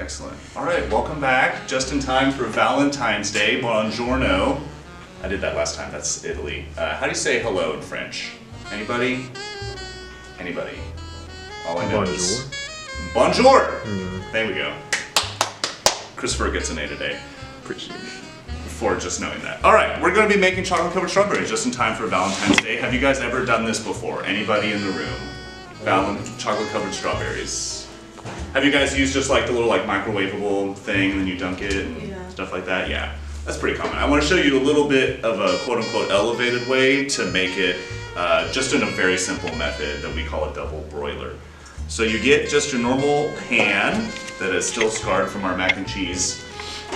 Excellent. All right, welcome back. Just in time for Valentine's Day. Buongiorno. I did that last time. That's Italy. How do you say hello in French? Anybody? Anybody? All I know is bonjour. There we go. Christopher gets an A today. Appreciate it. For just knowing that. All right, we're going to be making chocolate covered strawberries just in time for Valentine's Day. Have you guys ever done this before? Anybody in the room? Chocolate covered strawberries. Have you guys used just like the little like microwavable thing and then you dunk it and stuff like that? Yeah, that's pretty common. I want to show you a little bit of a quote unquote elevated way to make it just in a very simple method that we call a double broiler. So you get just your normal pan that is still scarred from our mac and cheese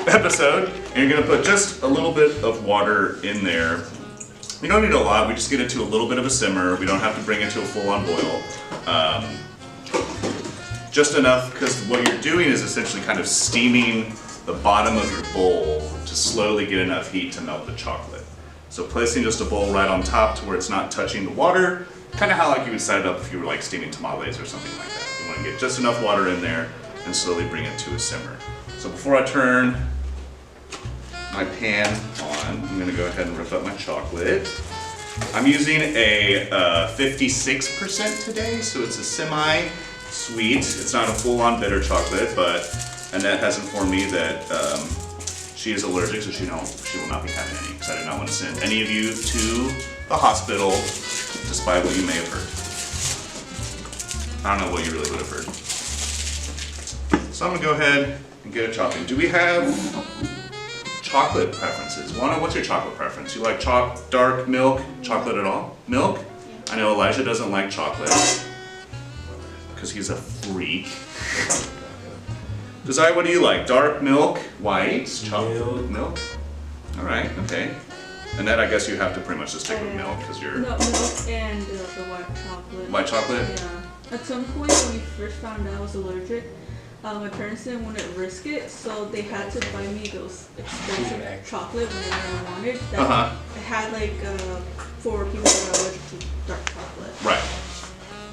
episode, and you're gonna put just a little bit of water in there. We don't need a lot, we just get it to a little bit of a simmer. We don't have to bring it to a full-on boil. Just enough, because what you're doing is essentially kind of steaming the bottom of your bowl to slowly get enough heat to melt the chocolate. So placing just a bowl right on top to where it's not touching the water, kind of how like you would set it up if you were like steaming tamales or something like that. You want to get just enough water in there and slowly bring it to a simmer. So before I turn my pan on, I'm going to go ahead and rip up my chocolate. I'm using a 56% today, so it's a semi-sweet. It's not a full-on bitter chocolate, but Annette has informed me that she is allergic, so she will not be having any, because I did not want to send any of you to the hospital, despite what you may have heard. I don't know what you really would have heard. So I'm going to go ahead and get it chopping. Do we have chocolate preferences? Juana, what's your chocolate preference? You like dark milk, chocolate at all? Milk? Yeah. I know Elijah doesn't like chocolate because he's a freak. Desire, what do you like? Dark milk, white, chocolate, milk? All right, okay. Annette, I guess you have to pretty much just stick with milk because you're... No, milk and the white chocolate. White chocolate? Yeah. At some point when we first found out I was allergic, my parents didn't want to risk it, so they had to buy me those expensive chocolate whenever I wanted. That it had like for people that are allergic to dark chocolate. Right.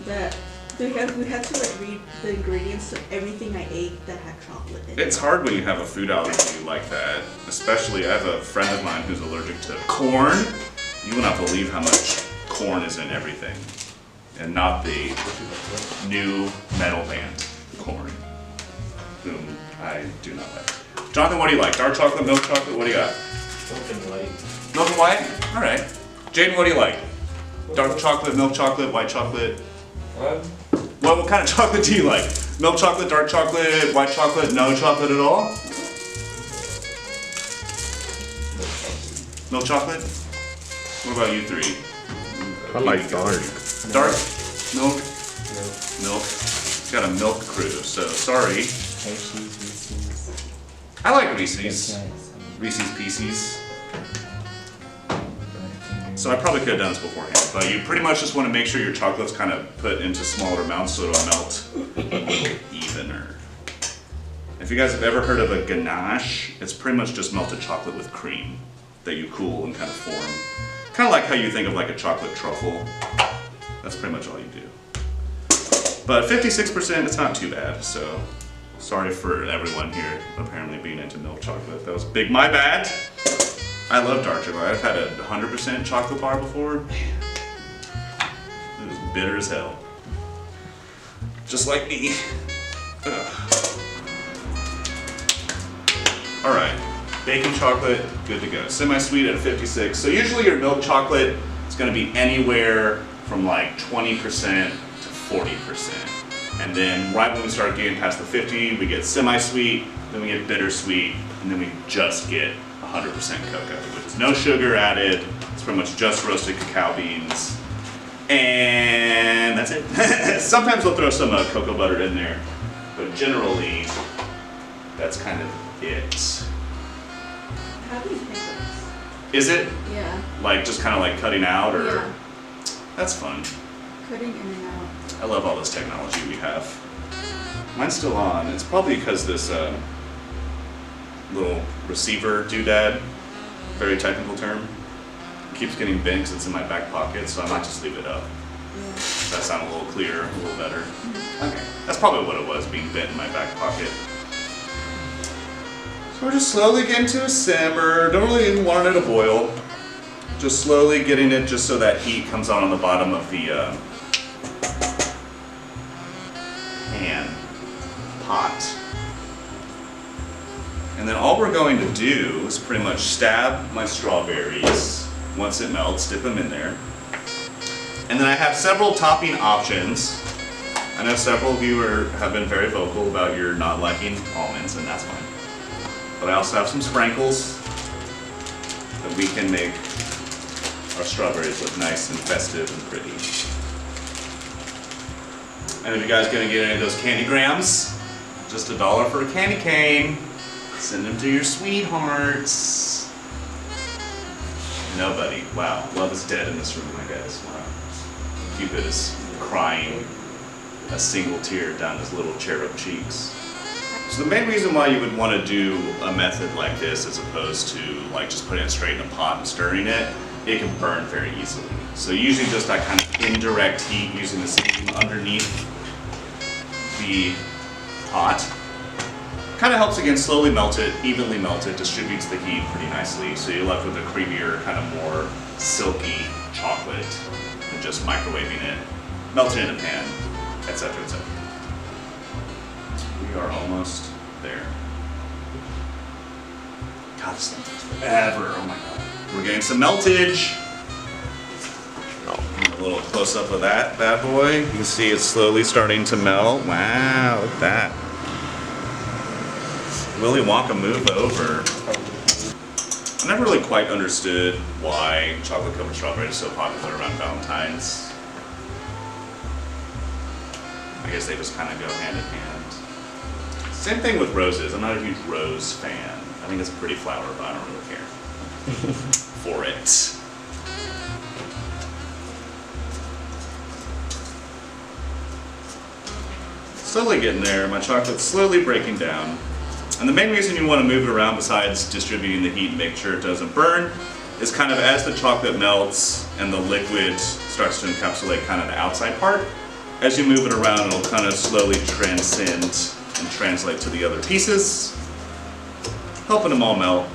That we had to like read the ingredients of everything I ate that had chocolate in it. It's hard when you have a food allergy like that. Especially, I have a friend of mine who's allergic to corn. You will not believe how much corn is in everything. And not the new metal band, Corn, whom I do not like. Jonathan, what do you like? Dark chocolate, milk chocolate, what do you got? Milk and white. Milk and white? Alright. Jaden, what do you like? Dark chocolate, milk chocolate, white chocolate? What kind of chocolate do you like? Milk chocolate, dark chocolate, white chocolate, no chocolate at all? Milk chocolate? What about you three? I like dark. Dark? Milk? Milk. Got a milk crew, so sorry. I like Reese's. Reese's Pieces. So I probably could have done this beforehand, but you pretty much just want to make sure your chocolate's kind of put into smaller amounts so it'll melt a little evener. If you guys have ever heard of a ganache, it's pretty much just melted chocolate with cream that you cool and kind of form. Kind of like how you think of like a chocolate truffle. That's pretty much all you do. But 56%, it's not too bad, so sorry for everyone here apparently being into milk chocolate. That was big, my bad. I love dark chocolate. I've had a 100% chocolate bar before. Man, it was bitter as hell. Just like me. All right, baking chocolate, good to go. Semi-sweet at 56. So usually your milk chocolate is gonna be anywhere from like 20% to 40%. And then right when we start getting past the 50, we get semi-sweet, then we get bittersweet, and then we just get 100% cocoa, which is no sugar added. It's pretty much just roasted cacao beans. And that's it. Sometimes we'll throw some cocoa butter in there, but generally, that's kind of it. How do you pick those? Is it? Yeah. Like just kind of like cutting out, or? Yeah. That's fun. Cutting in and out. I love all this technology we have. Mine's still on. It's probably because this little receiver doodad, very technical term, keeps getting bent because it's in my back pocket, so I might just leave it up. Yeah. Does that sound a little clearer, a little better? Okay. That's probably what it was, being bent in my back pocket. We're just slowly getting to a simmer. Don't really even want it to boil. Just slowly getting it just so that heat comes on the bottom of the pot. And then all we're going to do is pretty much stab my strawberries. Once it melts, dip them in there. And then I have several topping options. I know several of you have been very vocal about your not liking almonds, and that's fine. But I also have some sprinkles that we can make our strawberries look nice and festive and pretty. And if you guys gonna get any of those candy grams, just $1 for a candy cane. Send them to your sweethearts. Nobody. Wow, love is dead in this room, I guess. Wow. Cupid is crying a single tear down his little cherub cheeks. So the main reason why you would want to do a method like this as opposed to like just putting it straight in a pot and stirring it, it can burn very easily. So usually just that kind of indirect heat using the steam underneath the pot kind of helps again slowly melt it, evenly melt it, distributes the heat pretty nicely. So you're left with a creamier, kind of more silky chocolate than just microwaving it, melt it in a pan, etc., etc. We are almost there. God, this thing takes forever. Oh my god. We're getting some meltage. A little close up of that bad boy. You can see it's slowly starting to melt. Wow, look at that. Willy Wonka move over. I never really quite understood why chocolate covered strawberry is so popular around Valentine's. I guess they just kind of go hand in hand. Same thing with roses. I'm not a huge rose fan. I think it's a pretty flower, but I don't really care for it. Slowly getting there. My chocolate's slowly breaking down. And the main reason you want to move it around besides distributing the heat and make sure it doesn't burn is kind of as the chocolate melts and the liquid starts to encapsulate kind of the outside part, as you move it around it'll kind of slowly transcend and translate to the other pieces, helping them all melt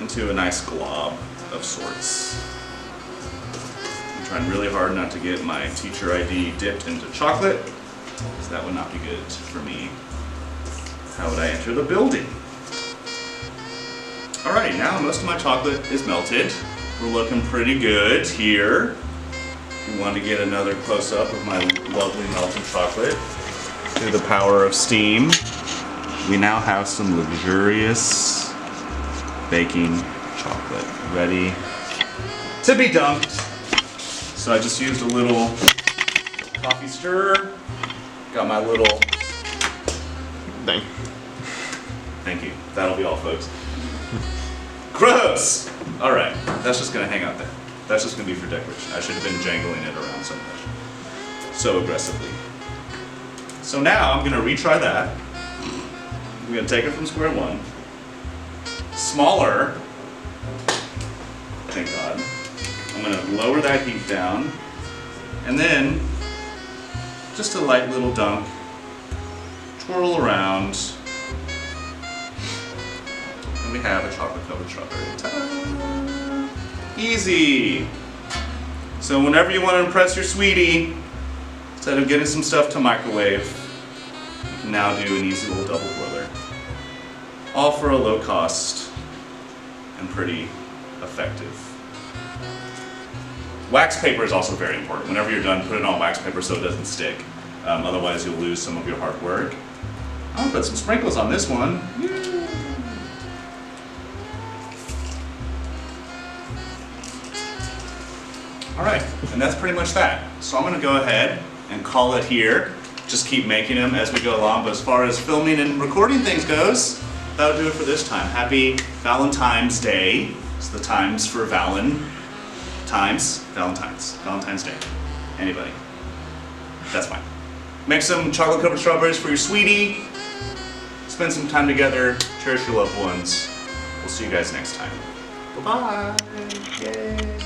into a nice glob of sorts. I'm trying really hard not to get my teacher ID dipped into chocolate, because that would not be good for me. How would I enter the building? Alrighty, now most of my chocolate is melted. We're looking pretty good here. If you want to get another close-up of my lovely melted chocolate through the power of steam, we now have some luxurious baking chocolate ready to be dunked. So I just used a little coffee stirrer. Got my little... Dang. Thank you. That'll be all, folks. Gross! Alright, that's just gonna hang out there. That's just gonna be for decoration. I should have been jangling it around so much. So aggressively. So now I'm gonna retry that. I'm gonna take it from square one. Smaller. Thank God. I'm gonna lower that heat down. And then, just a light little dunk. Twirl around. And we have a chocolate covered strawberry. Ta-da! Easy! So whenever you want to impress your sweetie, instead of getting some stuff to microwave, you can now do an easy little double boiler. All for a low cost and pretty effective. Wax paper is also very important. Whenever you're done, put it on wax paper so it doesn't stick. Otherwise you'll lose some of your hard work. I'll put some sprinkles on this one. Yay. Alright, and that's pretty much that. So I'm going to go ahead and call it here. Just keep making them as we go along, but as far as filming and recording things goes, that'll do it for this time. Happy Valentine's Day. It's the times for Valentine's Day. Anybody. That's fine. Make some chocolate covered strawberries for your sweetie. Spend some time together. Cherish your loved ones. We'll see you guys next time. Bye-bye. Yay.